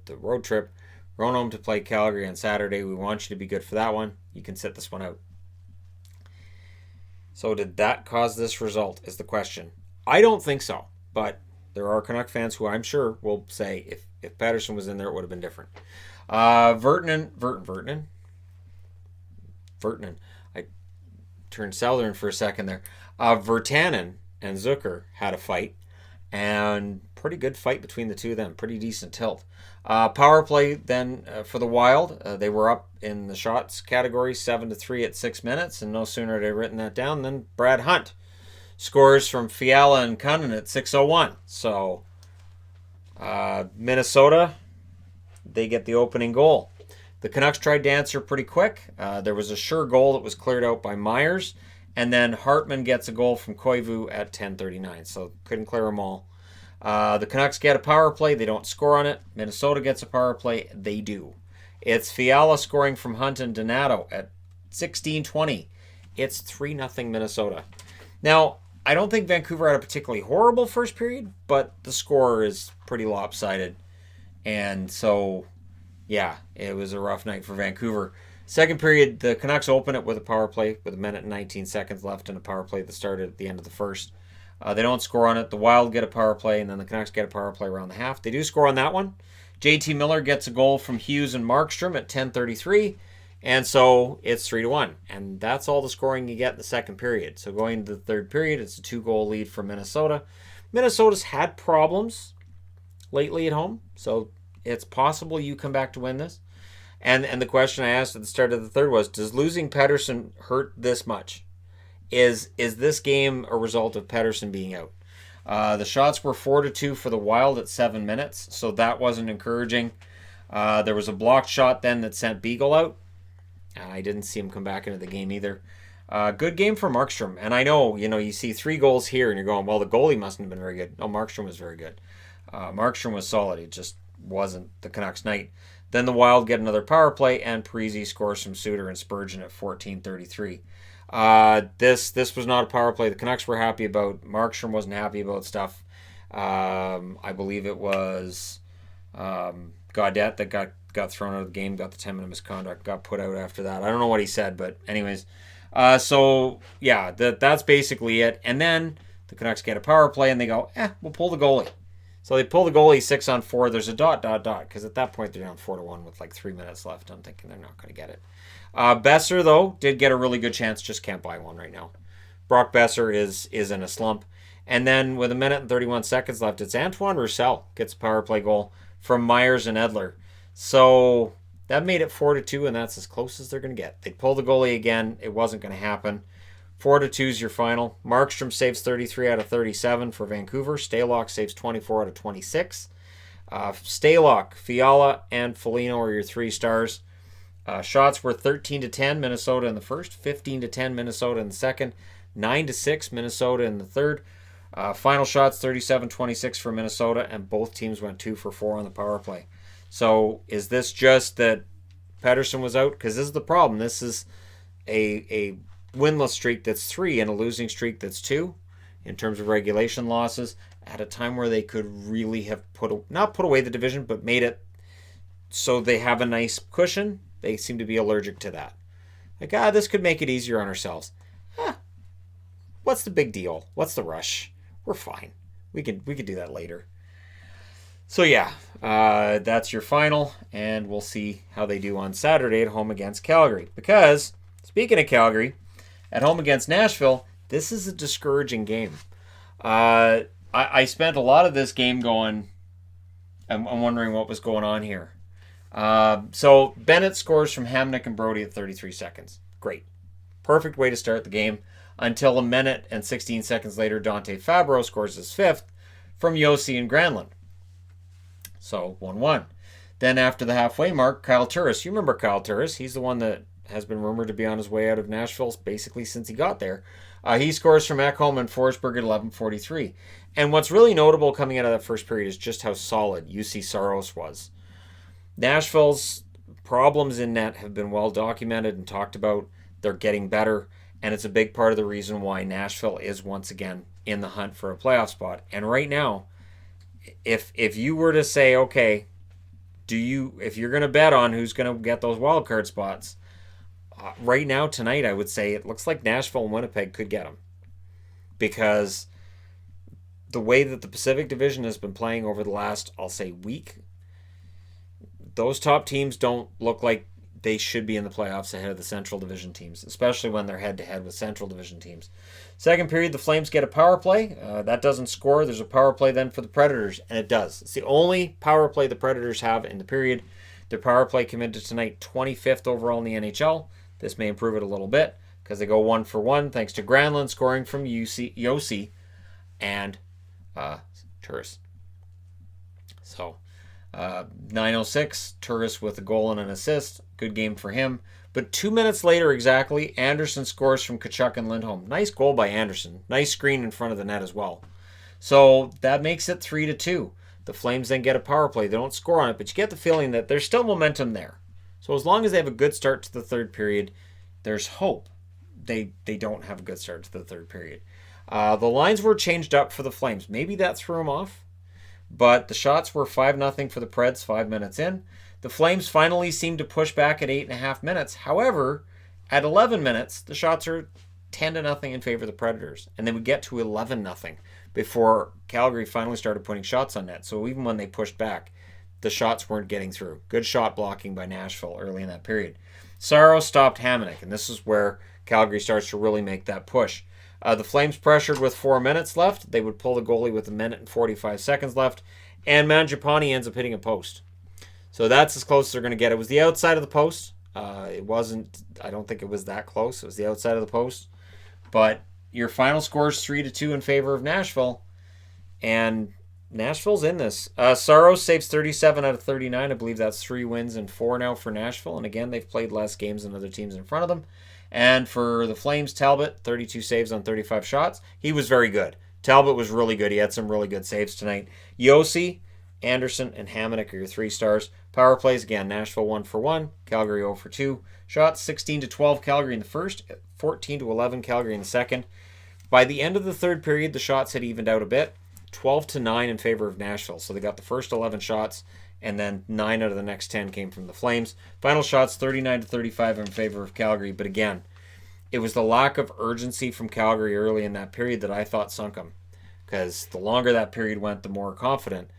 road trip. We're going home to play Calgary on Saturday. We want you to be good for that one. You can sit this one out. So did that cause this result is the question. I don't think so, but there are Canuck fans who I'm sure will say if Pettersson was in there, it would have been different. Virtanen. I turned Southern for a second there. Virtanen and Zucker had a fight, and pretty good fight between the two of them. Pretty decent tilt. Power play then for the Wild. They were up in the shots category 7-3 at 6 minutes, and no sooner had I written that down than Brad Hunt scores from Fiala and Cunnin at 6:01. So Minnesota, they get the opening goal. The Canucks tried to answer pretty quick. There was a sure goal that was cleared out by Myers, and then Hartman gets a goal from Koivu at 10:39. So couldn't clear them all. The Canucks get a power play. They don't score on it. Minnesota gets a power play. They do. It's Fiala scoring from Hunt and Donato at 16:20. It's 3-0 Minnesota. Now, I don't think Vancouver had a particularly horrible first period, but the score is pretty lopsided. And so Yeah, it was a rough night for Vancouver. Second period, the Canucks open it with a power play with a minute and 19 seconds left in a power play that started at the end of the first. They don't score on it. The Wild get a power play, and then the Canucks get a power play around the half. They do score on that one. JT Miller gets a goal from Hughes and Markstrom at 10:33, and so it's 3-1. And that's all the scoring you get in the second period. So going to the third period, it's a 2-goal lead for Minnesota. Minnesota's had problems lately at home, so it's possible you come back to win this. And the question I asked at the start of the third was, does losing Pettersson hurt this much? Is this game a result of Pettersson being out? The shots were 4-2 for the Wild at 7 minutes, so that wasn't encouraging. There was a blocked shot then that sent Beagle out. I didn't see him come back into the game either. Good game for Markstrom. And I know, you see 3 goals here and you're going, well, the goalie mustn't have been very good. No, Markstrom was very good. Markstrom was solid. It just wasn't the Canucks' night. Then the Wild get another power play, and Parise scores from Suter and Spurgeon at 14:33. This was not a power play the Canucks were happy about. Markstrom wasn't happy about stuff. I believe it was Gaudette that got thrown out of the game, got the 10-minute misconduct, got put out after that. I don't know what he said, but anyways. So, yeah, that's basically it. And then the Canucks get a power play, and they go, we'll pull the goalie. So they pull the goalie 6-on-4. There's a ... because at that point they're down 4-1 with like 3 minutes left. I'm thinking they're not going to get it. Besser, though, did get a really good chance. Just can't buy one right now. Brock Besser is in a slump. And then with a minute and 31 seconds left, it's Antoine Roussel gets a power play goal from Myers and Edler. So that made it 4-2, and that's as close as they're going to get. They pull the goalie again. It wasn't going to happen. 4-2 is your final. Markstrom saves 33 out of 37 for Vancouver. Stalock saves 24 out of 26. Stalock, Fiala, and Foligno are your 3 stars. Shots were 13-10 Minnesota in the first, 15-10 Minnesota in the second, 9-6 Minnesota in the third. Final shots 37-26 for Minnesota, and both teams went 2 for 4 on the power play. So is this just that Pettersson was out? Because this is the problem. This is a winless streak that's 3 and a losing streak that's 2 in terms of regulation losses at a time where they could really have not put away the division, but made it so they have a nice cushion. They seem to be allergic to that. Like, this could make it easier on ourselves. What's the big deal? What's the rush? We're fine. We could do that later. So yeah, that's your final, and we'll see how they do on Saturday at home against Calgary. Because, speaking of Calgary, at home against Nashville, this is a discouraging game. I spent a lot of this game going, I'm wondering what was going on here. So Bennett scores from Hamnick and Brody at 33 seconds. Great. Perfect way to start the game until a minute and 16 seconds later, Dante Fabro scores his 5th from Yossi and Granlund. So 1-1. Then after the halfway mark, Kyle Turris. You remember Kyle Turris. He's the one that has been rumored to be on his way out of Nashville basically since he got there. He scores from Ekholm and Forsberg at 11:43. And what's really notable coming out of that first period is just how solid UC Saros was. Nashville's problems in net have been well documented and talked about. They're getting better, and it's a big part of the reason why Nashville is once again in the hunt for a playoff spot. And right now, if you were to say, okay, if you're going to bet on who's going to get those wild card spots, right now tonight I would say it looks like Nashville and Winnipeg could get them, because the way that the Pacific Division has been playing over the last, I'll say, week, those top teams don't look like they should be in the playoffs ahead of the Central Division teams, especially when they're head-to-head with Central Division teams. Second period, the Flames get a power play. That doesn't score. There's a power play then for the Predators, and it does. It's the only power play the Predators have in the period. Their power play committed tonight 25th overall in the NHL. This may improve it a little bit because they go 1-for-1 thanks to Granlund scoring from Yossi and Turris. So 9:06, Turris with a goal and an assist. Good game for him. But 2 minutes later exactly, Anderson scores from Tkachuk and Lindholm. Nice goal by Anderson. Nice screen in front of the net as well. So that makes it 3-2. The Flames then get a power play. They don't score on it, but you get the feeling that there's still momentum there. So as long as they have a good start to the third period, there's hope. They don't have a good start to the third period. The lines were changed up for the Flames. Maybe that threw them off. But the shots were 5-0 for the Preds 5 minutes in. The Flames finally seemed to push back at 8.5 minutes. However, at 11 minutes, the shots are 10-0 in favor of the Predators. And then we get to 11-0 before Calgary finally started putting shots on net. So even when they pushed back, the shots weren't getting through. Good shot blocking by Nashville early in that period. Saros stopped Hamonic, and this is where Calgary starts to really make that push. The Flames pressured with 4 minutes left. They would pull the goalie with 1:45 left, and Mangiapane ends up hitting a post. So that's as close as they're going to get. It was the outside of the post. It wasn't, I don't think it was that close. It was the outside of the post. But your final score is 3-2 in favor of Nashville, and Nashville's in this. Saros saves 37 out of 39. I believe that's 3 wins and 4 now for Nashville. And again, they've played less games than other teams in front of them. And for the Flames, Talbot, 32 saves on 35 shots. He was very good. Talbot was really good. He had some really good saves tonight. Yossi, Anderson, and Hamonic are your 3 stars. Power plays, again, Nashville 1 for 1. Calgary 0 for 2. Shots, 16-12 Calgary in the first. 14-11 Calgary in the second. By the end of the third period, the shots had evened out a bit. 12-9 in favor of Nashville. So they got the first 11 shots, and then 9 out of the next 10 came from the Flames. Final shots, 39-35 in favor of Calgary. But again, it was the lack of urgency from Calgary early in that period that I thought sunk them. Because the longer that period went, the more confident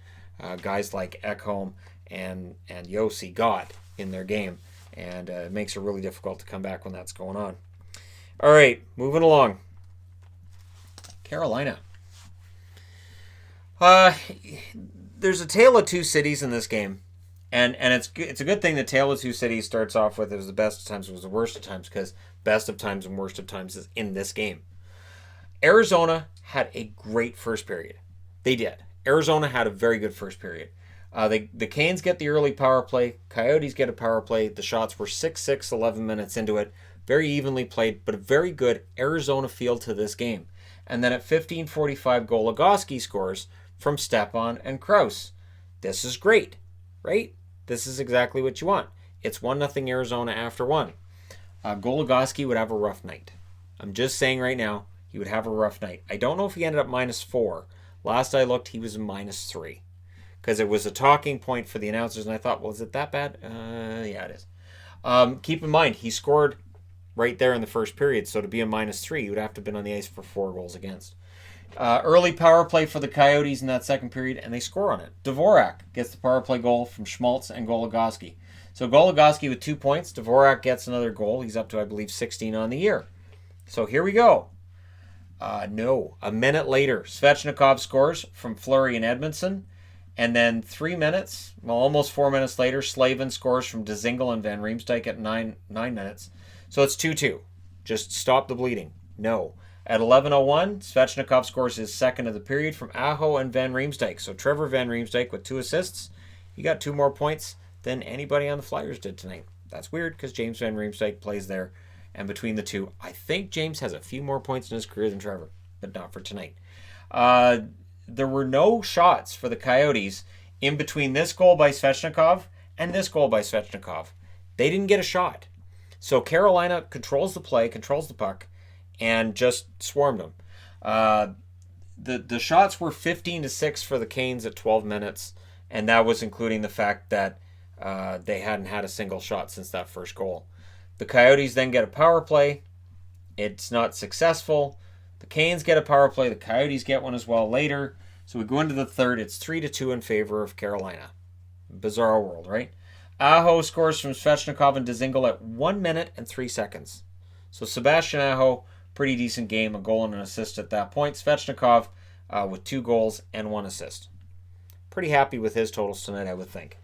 guys like Ekholm and Yossi got in their game. And it makes it really difficult to come back when that's going on. All right, moving along. Carolina. There's a tale of two cities in this game, and it's a good thing the tale of two cities starts off with it was the best of times, it was the worst of times, because best of times and worst of times is in this game. Arizona had a great first period. They did. Arizona had a very good first period. The Canes get the early power play. Coyotes get a power play. The shots were 6-6, 11 minutes into it. Very evenly played, but a very good Arizona feel to this game. And then at 15:45, Goligoski scores from Stepan and Krause. This is great, right? This is exactly what you want. It's 1-0 Arizona after 1. Goligoski would have a rough night. I'm just saying right now, he would have a rough night. I don't know if he ended up -4. Last I looked, he was -3. Because it was a talking point for the announcers, and I thought, well, is it that bad? Yeah, it is. Keep in mind, he scored right there in the first period, so to be a -3, he would have to have been on the ice for 4 goals against. Early power play for the Coyotes in that second period, and they score on it. Dvorak gets the power play goal from Schmaltz and Goligoski. So Goligoski with 2 points. Dvorak gets another goal. He's up to, I believe, 16 on the year. So here we go. No. A minute later, Svechnikov scores from Fleury and Edmondson. And then 3 minutes, well, almost 4 minutes later, Slavin scores from Dzingel and Van Riemsdyk at 9 minutes. So it's 2-2. Just stop the bleeding. No. At 11:01, Svechnikov scores his second of the period from Aho and Van Riemsdyk. So Trevor Van Riemsdyk with 2 assists. He got 2 more points than anybody on the Flyers did tonight. That's weird because James Van Riemsdyk plays there. And between the two, I think James has a few more points in his career than Trevor, but not for tonight. There were no shots for the Coyotes in between this goal by Svechnikov and this goal by Svechnikov. They didn't get a shot. So Carolina controls the play, controls the puck, and just swarmed them. The shots were 15-6 for the Canes at 12 minutes, and that was including the fact that they hadn't had a single shot since that first goal. The Coyotes then get a power play. It's not successful. The Canes get a power play. The Coyotes get one as well later. So we go into the third. It's 3-2 in favor of Carolina. Bizarre world, right? Aho scores from Svechnikov and Dzingel at 1 minute and 3 seconds. So Sebastian Aho, pretty decent game, a goal and an assist at that point. Svechnikov with 2 goals and 1 assist. Pretty happy with his totals tonight, I would think.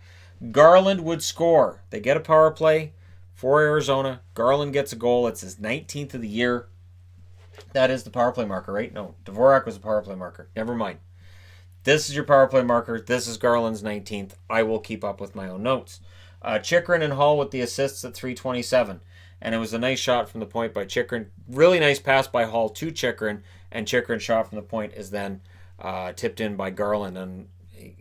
Garland would score. They get a power play for Arizona. Garland gets a goal. It's his 19th of the year. That is the power play marker, right? No, Dvorak was a power play marker. Never mind. This is your power play marker. This is Garland's 19th. I will keep up with my own notes. Chychrun and Hall with the assists at 3:27. And it was a nice shot from the point by Chychrun. Really nice pass by Hall to Chychrun. And Chychrun's shot from the point is then tipped in by Garland. And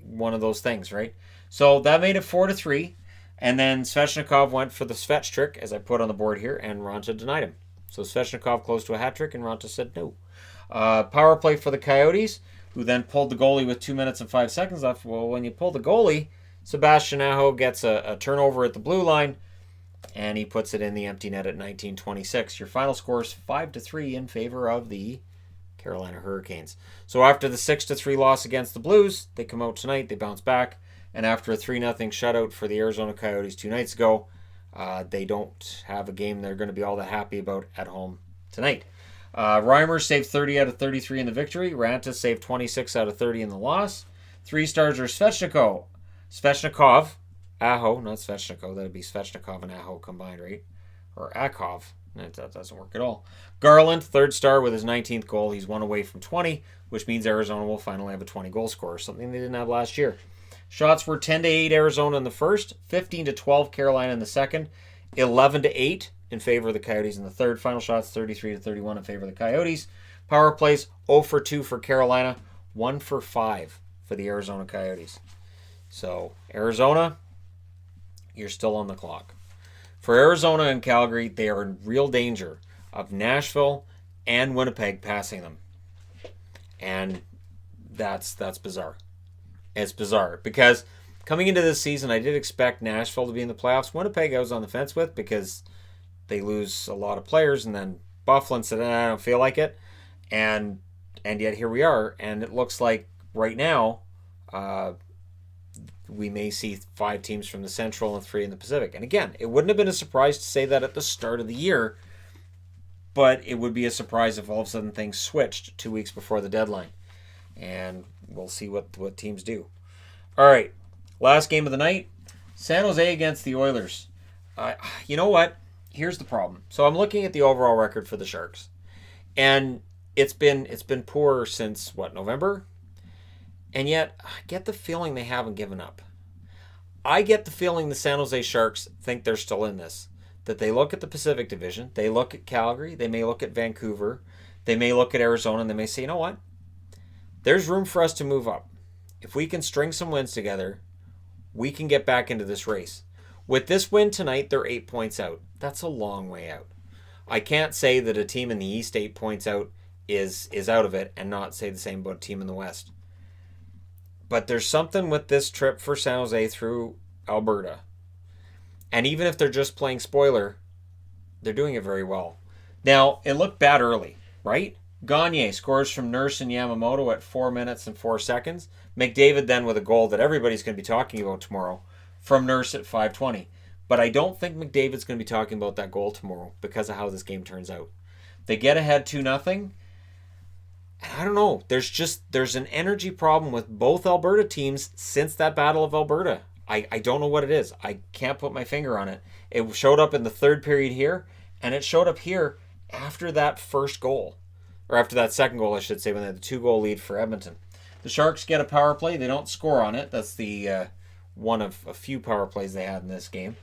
one of those things, right? So that made it 4-3. And then Svechnikov went for the Svech trick, as I put on the board here, and Raanta denied him. So Svechnikov close to a hat trick, and Raanta said no. Power play for the Coyotes who then pulled the goalie with 2 minutes and 5 seconds left. Well, when you pull the goalie, Sebastian Aho gets a turnover at the blue line, and he puts it in the empty net at 19:26. Your final score is 5-3 in favor of the Carolina Hurricanes. So after the 6-3 loss against the Blues, they come out tonight, they bounce back, and after a 3-0 shutout for the Arizona Coyotes 2 nights ago, they don't have a game they're going to be all that happy about at home tonight. Reimer saved 30 out of 33 in the victory. Rantas saved 26 out of 30 in the loss. 3 stars are Svechnikov, Aho, not Svechnikov. That would be Svechnikov and Aho combined, right? Or Akov. That doesn't work at all. Garland, 3rd star with his 19th goal. He's 1 away from 20, which means Arizona will finally have a 20-goal scorer, something they didn't have last year. Shots were 10-8 Arizona in the first, 15-12 Carolina in the second, 11-8 in favor of the Coyotes in the third. Final shots 33-31 in favor of the Coyotes. Power plays 0 for 2 for Carolina, 1 for 5 for the Arizona Coyotes. So Arizona, you're still on the clock. For Arizona and Calgary, they are in real danger of Nashville and Winnipeg passing them. And that's bizarre. It's bizarre because coming into this season, I did expect Nashville to be in the playoffs. Winnipeg I was on the fence with because they lose a lot of players, and then Bufflin said, I don't feel like it. And yet here we are, and it looks like right now we may see 5 teams from the Central and 3 in the Pacific. And again, it wouldn't have been a surprise to say that at the start of the year, but it would be a surprise if all of a sudden things switched 2 weeks before the deadline. And we'll see what teams do. All right, last game of the night, San Jose against the Oilers. You know what? Here's the problem. So I'm looking at the overall record for the Sharks, and it's been poor since November? And yet, I get the feeling they haven't given up. I get the feeling the San Jose Sharks think they're still in this. That they look at the Pacific Division, they look at Calgary, they may look at Vancouver, they may look at Arizona, and they may say, you know what? There's room for us to move up. If we can string some wins together, we can get back into this race. With this win tonight, they're 8 points out. That's a long way out. I can't say that a team in the East 8 points out is out of it and not say the same about a team in the West. But there's something with this trip for San Jose through Alberta. And even if they're just playing spoiler, they're doing it very well. Now, it looked bad early, right? Gagne scores from Nurse and Yamamoto at 4 minutes and 4 seconds. McDavid then with a goal that everybody's going to be talking about tomorrow from Nurse at 5:20. But I don't think McDavid's going to be talking about that goal tomorrow because of how this game turns out. They get ahead 2-0. And I don't know. There's an energy problem with both Alberta teams since that Battle of Alberta. I don't know what it is. I can't put my finger on it. It showed up in the third period here, and it showed up here after that first goal. Or after that second goal, I should say, when they had the 2-goal lead for Edmonton. The Sharks get a power play. They don't score on it. That's the one of a few power plays they had in this game.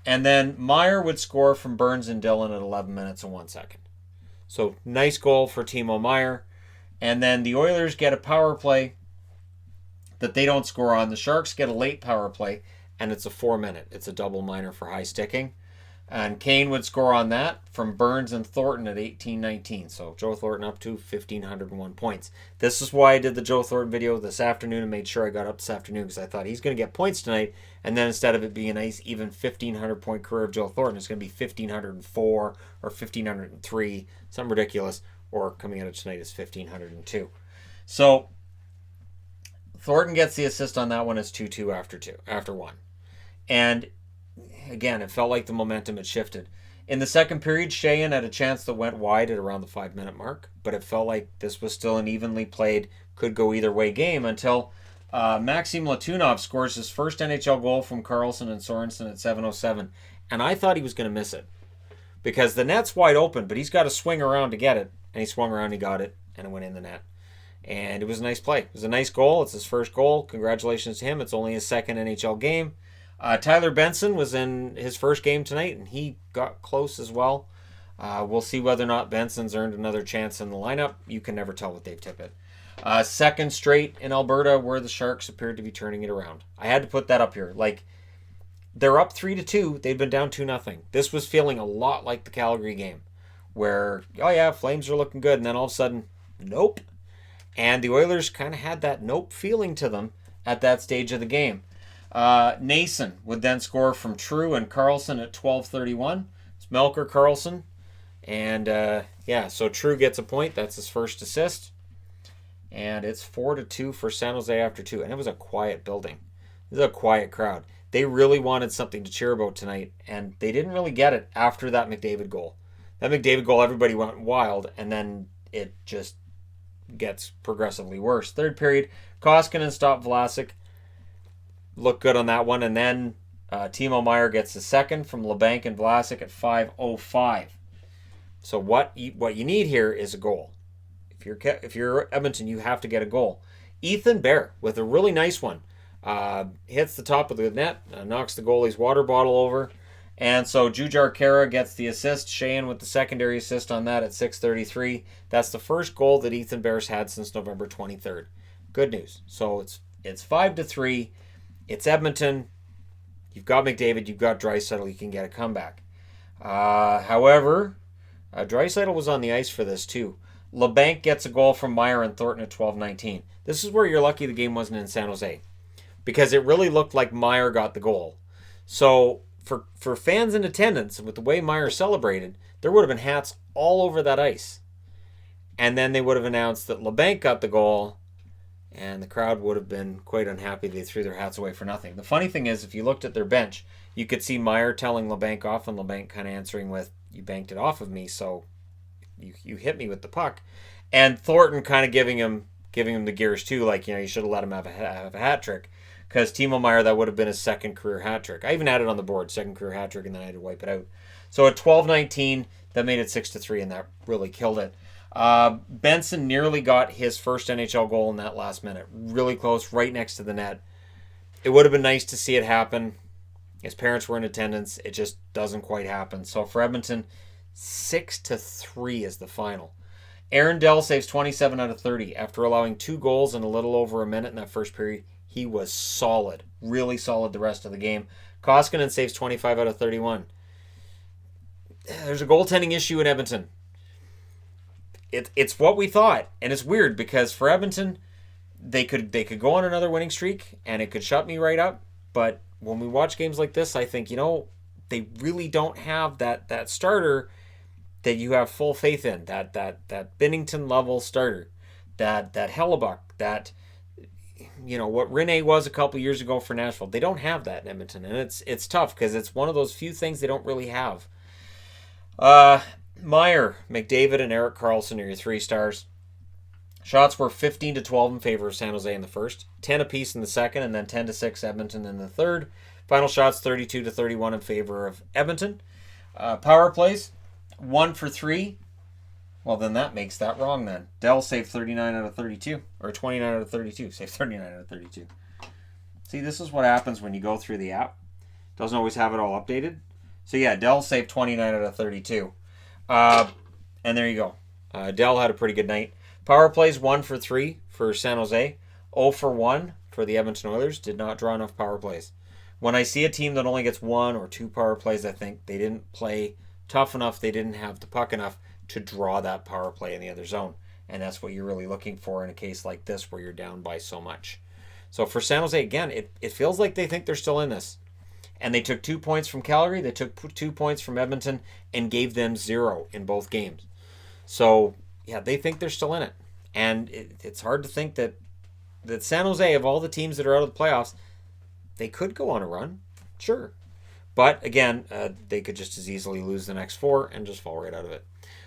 And then Meyer would score from Burns and Dillon at 11 minutes and 1 second. So nice goal for Timo Meyer. And then the Oilers get a power play that they don't score on. The Sharks get a late power play, and it's a 4-minute. It's a double minor for high sticking. And Kane would score on that from Burns and Thornton at 18-19. So Joe Thornton up to 1,501 points. This is why I did the Joe Thornton video this afternoon and made sure I got up this afternoon, because I thought he's going to get points tonight. And then instead of it being a nice even 1,500-point career of Joe Thornton, it's going to be 1,504 or 1,503, something ridiculous. Or coming out of tonight is 1,502. So Thornton gets the assist on that one. It's 2-2 after 1. And again, it felt like the momentum had shifted. In the second period, Sheahan had a chance that went wide at around the 5-minute mark, but it felt like this was still an evenly played, could go either way game until Maxim Latunov scores his first NHL goal from Karlsson and Sorensen at 7:07. And I thought he was going to miss it because the net's wide open, but he's got to swing around to get it. And he swung around, he got it, and it went in the net. And it was a nice play. It was a nice goal. It's his first goal. Congratulations to him. It's only his second NHL game. Tyler Benson was in his first game tonight, and he got close as well. We'll see whether or not Benson's earned another chance in the lineup. You can never tell with Dave Tippett. Second straight in Alberta where the Sharks appeared to be turning it around. I had to put that up here. Like, they're up 3-2. They've been down 2-0. This was feeling a lot like the Calgary game, where, oh yeah, Flames are looking good, and then all of a sudden, nope. And the Oilers kind of had that nope feeling to them at that stage of the game. Nason would then score from True and Carlson at 12:31. It's Melker, Carlson. And so True gets a point. That's his first assist. And it's 4-2 for San Jose after 2. And it was a quiet building. It was a quiet crowd. They really wanted something to cheer about tonight, and they didn't really get it after that McDavid goal. That McDavid goal, everybody went wild, and then it just gets progressively worse. Third period, Koskinen stopped Vlasic. Looked good on that one, and then Timo Meier gets the second from LeBanc and Vlasic at 5:05. So what you need here is a goal. If you're Edmonton, you have to get a goal. Ethan Bear with a really nice one. Hits the top of the net, knocks the goalie's water bottle over. And so Jujhar Khaira gets the assist. Sheahan with the secondary assist on that at 6:33. That's the first goal that Ethan Bear's had since November 23rd. Good news. So it's 5-3. It's Edmonton. You've got McDavid. You've got Draisaitl. You can get a comeback. However, Draisaitl was on the ice for this too. LeBanc gets a goal from Meier and Thornton at 12:19. This is where you're lucky the game wasn't in San Jose, because it really looked like Meier got the goal. So for fans in attendance, with the way Meier celebrated, there would have been hats all over that ice. And then they would have announced that LeBanc got the goal, and the crowd would have been quite unhappy. They threw their hats away for nothing. The funny thing is, if you looked at their bench, you could see Meier telling LeBanc off, and LeBanc kind of answering with, "You banked it off of me, so you hit me with the puck." And Thornton kind of giving him the gears too, like, you should have let him have a hat trick. Because Timo Meier, that would have been his second career hat trick. I even had it on the board, second career hat trick, and then I had to wipe it out. So at 12:19, that made it 6-3, and that really killed it. Benson nearly got his first NHL goal in that last minute. Really close, right next to the net. It would have been nice to see it happen. His parents were in attendance. It just doesn't quite happen. So for Edmonton, 6-3 is the final. Aaron Dell saves 27 out of 30 after allowing 2 goals in a little over a minute in that first period. He was solid, really solid the rest of the game. Koskinen saves 25 out of 31. There's a goaltending issue in Edmonton. It's what we thought, and it's weird because for Edmonton, they could go on another winning streak, and it could shut me right up. But when we watch games like this, I think, they really don't have that starter that you have full faith in, that Binnington level starter, that Hellebuck, that what Rinne was a couple years ago for Nashville. They don't have that in Edmonton, and it's tough because it's one of those few things they don't really have. Meier, McDavid, and Erik Karlsson are your 3 stars. Shots were 15-12 in favor of San Jose in the first, 10 apiece in the second, and then 10-6 Edmonton in the third. Final shots 32-31 in favor of Edmonton. Power plays 1 for 3. Well, then that makes that wrong then. Dell saved 39 out of 32. Or 29 out of 32. Saved 39 out of 32. See, this is what happens when you go through the app. Doesn't always have it all updated. So yeah, Dell saved 29 out of 32. And there you go. Dell had a pretty good night. Power plays 1 for 3 for San Jose. 0 for 1 for the Edmonton Oilers. Did not draw enough power plays. When I see a team that only gets 1 or 2 power plays, I think they didn't play tough enough. They didn't have the puck enough to draw that power play in the other zone. And that's what you're really looking for in a case like this where you're down by so much. So for San Jose, again, it feels like they think they're still in this. And they took 2 points from Calgary. They took 2 points from Edmonton and gave them 0 in both games. So, yeah, they think they're still in it. And it's hard to think that San Jose, of all the teams that are out of the playoffs, they could go on a run. Sure. But, again, they could just as easily lose the next 4 and just fall right out of it.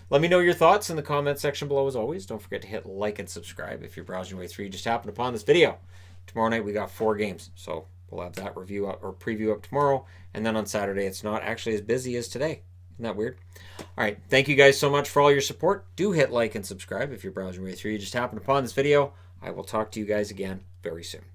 Let me know your thoughts in the comment section below as always. Don't forget to hit like and subscribe if you're browsing your way through. You just happened upon this video. Tomorrow night we got 4 games. So we'll have that review up or preview up tomorrow. And then on Saturday it's not actually as busy as today. Isn't that weird? All right. Thank you guys so much for all your support. Do hit like and subscribe if you're browsing your way through. You just happened upon this video. I will talk to you guys again very soon.